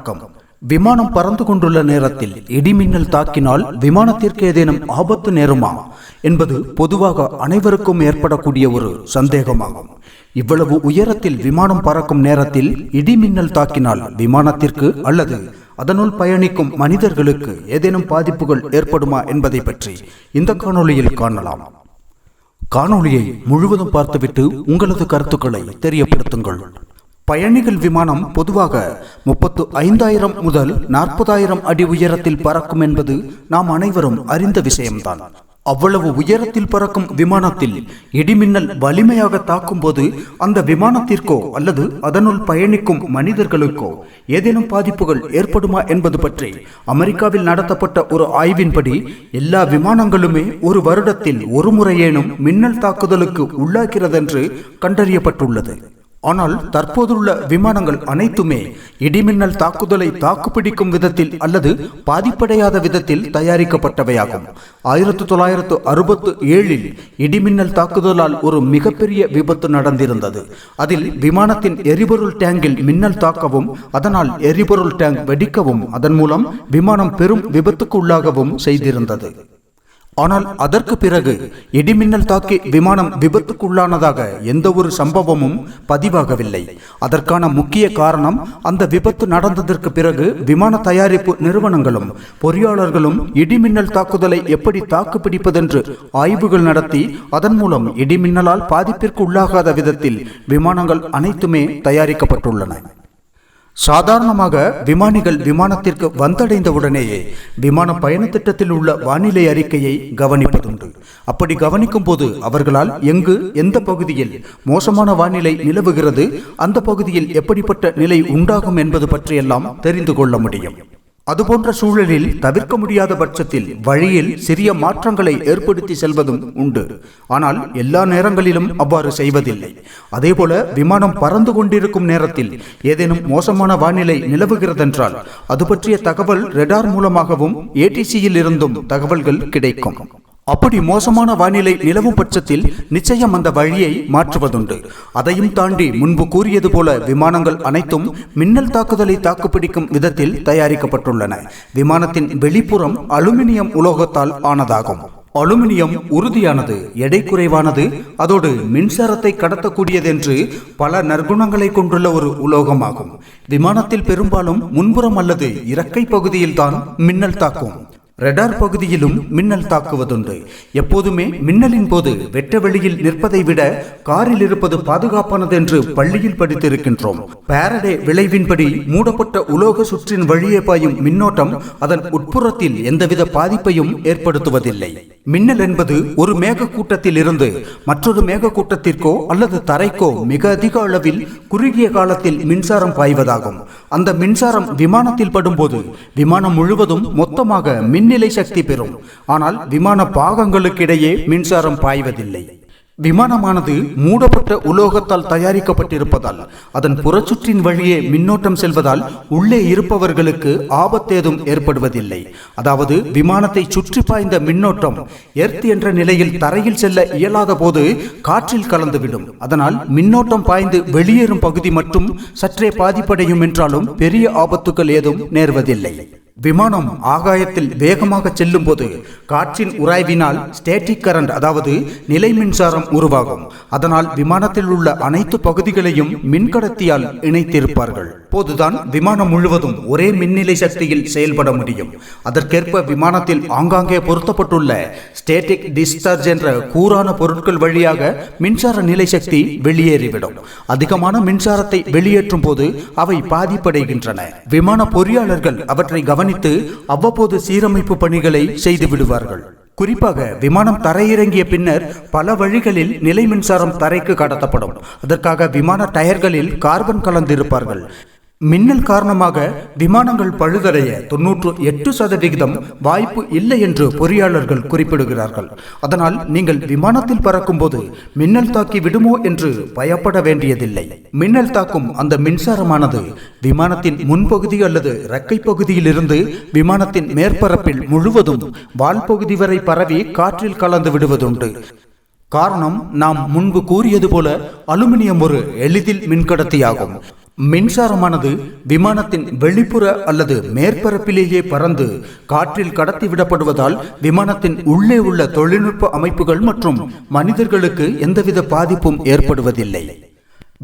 வணக்கம். விமானம் பறந்து கொண்டுள்ள நேரத்தில் இடிமின்னல் தாக்கினால் விமானத்திற்கு ஏதேனும் ஆபத்து நேருமா என்பது பொதுவாக அனைவருக்கும் ஏற்படக்கூடிய ஒரு சந்தேகமாகும். இவ்வளவு உயரத்தில் விமானம் பறக்கும் நேரத்தில் இடிமின்னல் தாக்கினால் விமானத்திற்கு அல்லது அதனுள் பயணிக்கும் மனிதர்களுக்கு ஏதேனும் பாதிப்புகள் ஏற்படுமா என்பதை பற்றி இந்த காணொளியில் காணலாம். காணொளியை முழுவதும் பார்த்துவிட்டு உங்களது கருத்துக்களை தெரியப்படுத்துங்கள். பயணிகள் விமானம் பொதுவாக 35,000 முதல் 40,000 அடி உயரத்தில் பறக்கும் என்பது நாம் அனைவரும் அறிந்த விஷயம்தான். அவ்வளவு உயரத்தில் பறக்கும் விமானத்தில் இடிமின்னல் வலிமையாக தாக்கும் போது அந்த விமானத்திற்கோ அல்லது அதனுள் பயணிக்கும் மனிதர்களுக்கோ ஏதேனும் பாதிப்புகள் ஏற்படுமா என்பது பற்றி அமெரிக்காவில் நடத்தப்பட்ட ஒரு ஆய்வின்படி எல்லா விமானங்களுமே ஒரு வருடத்தில் ஒரு முறையேனும் மின்னல் தாக்குதலுக்கு உள்ளாகிறதென்று கண்டறியப்பட்டுள்ளது. ஆனால் தற்போதுள்ள விமானங்கள் அனைத்துமே இடிமின்னல் தாக்குதலை தாக்குப்பிடிக்கும் விதத்தில் அல்லது பாதிப்படையாத விதத்தில் தயாரிக்கப்பட்டவையாகும். 1967 இடிமின்னல் தாக்குதலால் ஒரு மிகப்பெரிய விபத்து நடந்திருந்தது. அதில் விமானத்தின் எரிபொருள் டேங்கில் மின்னல் தாக்கவும் அதனால் எரிபொருள் டேங்க் வெடிக்கவும் அதன் மூலம் விமானம் பெரும் விபத்துக்கு உள்ளாகவும் செய்திருந்தது. ஆனால் அதற்கு பிறகு இடிமின்னல் தாக்கி விமானம் விபத்துக்குள்ளானதாக எந்த ஒரு சம்பவமும் பதிவாகவில்லை. அதற்கான முக்கிய காரணம், அந்த விபத்து நடந்ததற்கு பிறகு விமான தயாரிப்பு நிறுவனங்களும் பொறியாளர்களும் இடிமின்னல் தாக்குதலை எப்படி தாக்குப்பிடிப்பதென்று ஆய்வுகள் நடத்தி அதன் மூலம் இடிமின்னலால் பாதிப்பிற்கு உள்ளாகாத விதத்தில் விமானங்கள் அனைத்துமே தயாரிக்கப்பட்டுள்ளன. சாதாரணமாக விமானிகள் விமானத்திற்கு வந்தடைந்தவுடனேயே விமான பயண திட்டத்தில் உள்ள வானிலை அறிக்கையை கவனிப்பதுண்டு. அப்படி கவனிக்கும் போது அவர்களால் எங்கு எந்த பகுதியில் மோசமான வானிலை நிலவுகிறது, அந்த பகுதியில் எப்படிப்பட்ட நிலை உண்டாகும் என்பது பற்றியெல்லாம் தெரிந்து கொள்ள முடியும். அதுபோன்ற சூழலில் தவிர்க்க முடியாத பட்சத்தில் வழியில் சிறிய மாற்றங்களை ஏற்படுத்தி செல்வதும் உண்டு. ஆனால் எல்லா நேரங்களிலும் அவ்வாறு செய்வதில்லை. அதேபோல விமானம் பறந்து கொண்டிருக்கும் நேரத்தில் ஏதேனும் மோசமான வானிலை நிலவுகிறதென்றால் அது பற்றிய தகவல் ரேடார் மூலமாகவும் ஏடிசியில் இருந்தும் தகவல்கள் கிடைக்கும். அப்படி மோசமான வானிலை நிலவும் பட்சத்தில் நிச்சயம் அந்த வழியை மாற்றுவதுண்டு. அதையும் தாண்டி முன்பு கூறியது போல விமானங்கள் அனைத்தும் மின்னல் தாக்குதலை தாக்குப்பிடிக்கும் விதத்தில் தயாரிக்கப்பட்டுள்ளன. விமானத்தின் வெளிப்புறம் அலுமினியம் உலோகத்தால் ஆனதாகும். அலுமினியம் உறுதியானது, எடை குறைவானது, அதோடு மின்சாரத்தை கடத்தக்கூடியதென்று பல நற்குணங்களை கொண்டுள்ள ஒரு உலோகமாகும். விமானத்தில் பெரும்பாலும் முன்புறம் அல்லது இறக்கை பகுதியில் தான் மின்னல் தாக்கும். ரேடார் பகுதியிலும் மின்னல் தாக்குவதுண்டு. எப்போதுமே மின்னலின் போது வெட்ட வெளியில் நிற்பதை விட காரில் இருப்பது பாதுகாப்பானது என்று பள்ளியில் படித்திருக்கின்றோம். பாரடே விளைவின்படி மூடப்பட்ட உலோக சுற்றின் வழியே பாயும் மின்னோட்டம் அதன் உட்புறத்தில் எந்தவித பாதிப்பையும் ஏற்படுத்துவதில்லை. மின்னல் என்பது ஒரு மேக கூட்டத்தில் இருந்து மற்றொரு மேக கூட்டத்திற்கோ அல்லது தரைக்கோ மிக அதிக அளவில் குறுகிய காலத்தில் மின்சாரம் பாய்வதாகும். அந்த மின்சாரம் விமானத்தில் படும்போது விமானம் முழுவதும் மொத்தமாக மின்னிலை சக்தி பெறும். ஆனால் விமான பாகங்களுக்கிடையே மின்சாரம் பாய்வதில்லை. விமானமானது மூடப்பட்ட உலோகத்தால் தயாரிக்கப்பட்டிருப்பதால் அதன் புறச்சுற்றின் வழியே மின்னோட்டம் செல்வதால் உள்ளே இருப்பவர்களுக்கு ஆபத்தேதும் ஏற்படுவதில்லை. அதாவது விமானத்தை சுற்றி பாய்ந்த மின்னோட்டம் எர்த் என்ற நிலையில் தரையில் செல்ல இயலாத போது காற்றில் கலந்துவிடும். அதனால் மின்னோட்டம் பாய்ந்து வெளியேறும் பகுதி மட்டும் சற்றே பாதிப்படையும் என்றாலும் பெரிய ஆபத்துக்கள் ஏதும் நேர்வதில்லை. விமானம் ஆகாயத்தில் வேகமாக செல்லும் போது காற்றின் உராய்வினால் ஸ்டேட்டிக் கரண்ட், அதாவது நிலை மின்சாரம் உருவாகும். அதனால் விமானத்தில் உள்ள அனைத்து பகுதிகளையும் மின்கடத்தியால் இணைத்திருப்பார்கள். போதுதான் விமானம் முழுவதும் ஒரே மின்னிலை சக்தியில் செயல்பட முடியும். அதற்கேற்ப விமானத்தில் ஆங்காங்கே பொருத்தப்பட்டுள்ள ஸ்டேட்டிக் டிஸ்சார்ஜ் என்ற கூரான பொருட்கள் வழியாக மின்சார நிலை சக்தி வெளியேறிவிடும். அதிகமான மின்சாரத்தை வெளியேற்றும் போது அவை பாதிப்படைகின்றன. விமான பொறியாளர்கள் அவற்றை கவனித்து அவ்வப்போது சீரமைப்பு பணிகளை செய்து விடுவார்கள். குறிப்பாக விமானம் தரையிறங்கிய பின்னர் பல வழிகளில் நிலை மின்சாரம் தரைக்கு கடத்தப்படும். அதற்காக விமான டயர்களில் கார்பன் கலந்திருப்பார்கள். மின்னல் காரணமாக விமானங்கள் பழுதடைய 98% வாய்ப்பு இல்லை என்று பொறியாளர்கள் குறிப்பிடுகிறார்கள். அதனால் நீங்கள் விமானத்தில் பறக்கும் போது மின்னல் தாக்கி விடுமோ என்று பயப்பட வேண்டியதில்லை. மின்னல் தாக்கும் அந்த மின்சாரமானது விமானத்தின் முன்பகுதி அல்லது இறக்கை பகுதியில் இருந்து விமானத்தின் மேற்பரப்பில் முழுவதும் வால் பகுதி வரை பரவி காற்றில் கலந்து விடுவதுண்டு. காரணம், நாம் முன்பு கூறியது போல அலுமினியம் ஒரு எளிதில் மின்கடத்தியாகும். மின்சாரமானது விமானத்தின் வெளிப்புற அல்லது மேற்பரப்பிலேயே பறந்து காற்றில் கடத்திவிடப்படுவதால் விமானத்தின் உள்ளே உள்ள தொழில்நுட்ப அமைப்புகள் மற்றும் மனிதர்களுக்கு எந்தவித பாதிப்பும் ஏற்படுவதில்லை.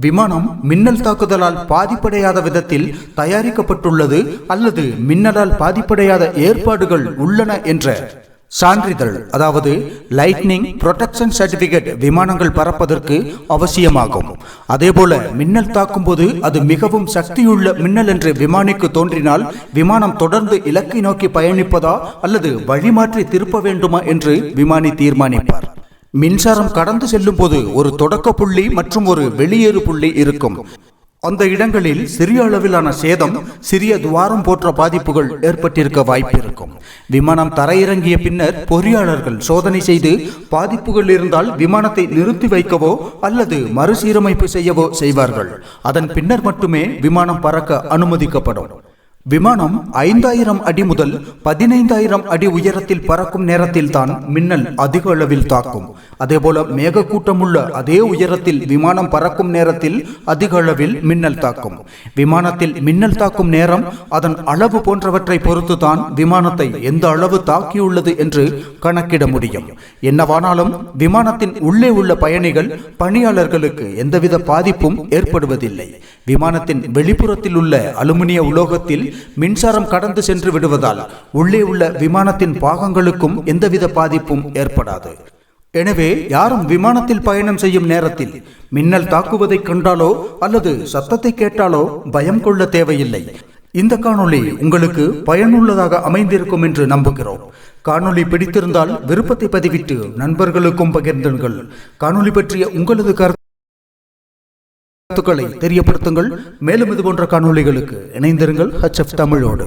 விமானம் மின்னல் தாக்குதலால் பாதிப்படையாத விதத்தில் தயாரிக்கப்பட்டுள்ளது அல்லது மின்னலால் பாதிப்படையாத ஏற்பாடுகள் உள்ளன என்ற சான்றிதழ், அதாவது லைட்னிங் புரொடெக்ஷன் சர்டிபிகேட் விமானங்கள் பறப்பதற்கு அவசியமாகும். அதேபோல மின்னல் தாக்கும் போது அது மிகவும் சக்தியுள்ள மின்னல் என்று விமானிக்கு தோன்றினால் விமானம் தொடர்ந்து இலக்கை நோக்கி பயணிப்பதா அல்லது வழிமாற்றி திருப்ப வேண்டுமா என்று விமானி தீர்மானிப்பார். மின்சாரம் கடந்து செல்லும் போது ஒரு தொடக்க புள்ளி மற்றும் ஒரு வெளியேறு புள்ளி இருக்கும். அந்த இடங்களில் சிறிய அளவிலான சேதம், சிறிய துவாரம் போன்ற பாதிப்புகள் ஏற்பட்டிருக்க வாய்ப்பு இருக்கும். விமானம் தரையிறங்கிய பின்னர் பொறியாளர்கள் சோதனை செய்து பாதிப்புகள் இருந்தால் விமானத்தை நிறுத்தி வைக்கவோ அல்லது மறுசீரமைப்பு செய்யவோ செய்வார்கள். அதன் பின்னர் மட்டுமே விமானம் பறக்க அனுமதிக்கப்படும். விமானம் 5000 அடி முதல் 15000 அடி உயரத்தில் பறக்கும் நேரத்தில் தான் மின்னல் அதிக அளவில் தாக்கும். அதேபோல மேகக்கூட்டமுள்ள அதே உயரத்தில் விமானம் பறக்கும் நேரத்தில் அதிக அளவில் மின்னல் தாக்கும். விமானத்தில் மின்னல் தாக்கும் நேரம், அதன் அளவு போன்றவற்றை பொறுத்து தான் விமானத்தை எந்த அளவு தாக்கியுள்ளது என்று கணக்கிட முடியும். என்னவானாலும் விமானத்தின் உள்ளே உள்ள பயணிகள், பணியாளர்களுக்கு எந்தவித பாதிப்பும் ஏற்படுவதில்லை. விமானத்தின் வெளிப்புறத்தில் உள்ள அலுமினிய உலோகத்தில் மின்சாரம் கடந்து சென்று விடுவதால் உள்ளே உள்ள விமானத்தின் பாகங்களுக்கும் எந்தவித பாதிப்பும் ஏற்படாது. எனவே யாரும் விமானத்தில் பயணம் செய்யும் நேரத்தில் மின்னல் தாக்குவதை கண்டாலோ அல்லது சத்தத்தை கேட்டாலோ பயம் கொள்ள தேவையில்லை. இந்த காணொளி உங்களுக்கு பயனுள்ளதாக அமைந்திருக்கும் என்று நம்புகிறோம். காணொளி பிடித்திருந்தால் விருப்பத்தை பதிவிட்டு நண்பர்களுக்கும் பகிர்ந்துங்கள். காணொளி பற்றிய உங்களது கருத்துக்களை தெரியப்படுத்துங்கள். மேலும் இது போன்ற காணொளிகளுக்கு இணைந்திருங்கள் HF தமிழோடு.